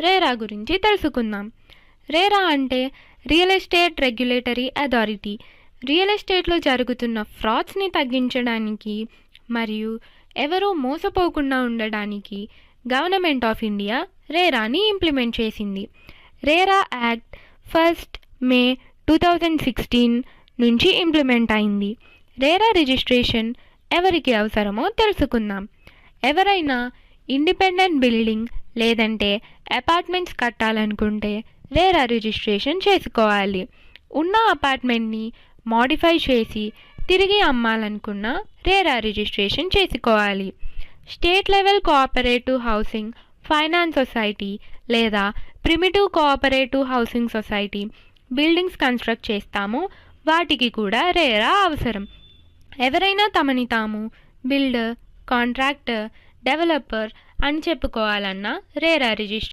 రేరా గురించి తెలుసుకుందాం. రేరా అంటే real estate regulatory authority. Real ఎస్టేట్లో జరుగుతున్న ఫ్రాడ్స్ని తగ్గించడానికి మరియు ఎవరూ మోసపోకుండా ఉండడానికి గవర్నమెంట్ ఆఫ్ ఇండియా రేరాని ఇంప్లిమెంట్ చేసింది. రేరా యాక్ట్ 1 మే 2016 నుంచి ఇంప్లిమెంట్ అయింది. రేరా రిజిస్ట్రేషన్ ఎవరికి అవసరమో తెలుసుకుందాం. ఎవరైనా ఇండిపెండెంట్ బిల్డింగ్ లేదంటే అపార్ట్మెంట్స్ కట్టాలనుకుంటే రేరా రిజిస్ట్రేషన్ చేసుకోవాలి. ఉన్న అపార్ట్మెంట్ని మోడిఫై చేసి తిరిగి అమ్మాలనుకున్న రేరా రిజిస్ట్రేషన్ చేసుకోవాలి. State level cooperative housing finance society లేదా primitive cooperative housing society buildings construct చేస్తాము, వాటికి కూడా రేరా అవసరం. ఎవరైనా తమని తాము బిల్డర్, కాంట్రాక్టర్, డెవలపర్ అని చెప్పుకోవాలన్నా రేరా రిజిస్ట్రేషన్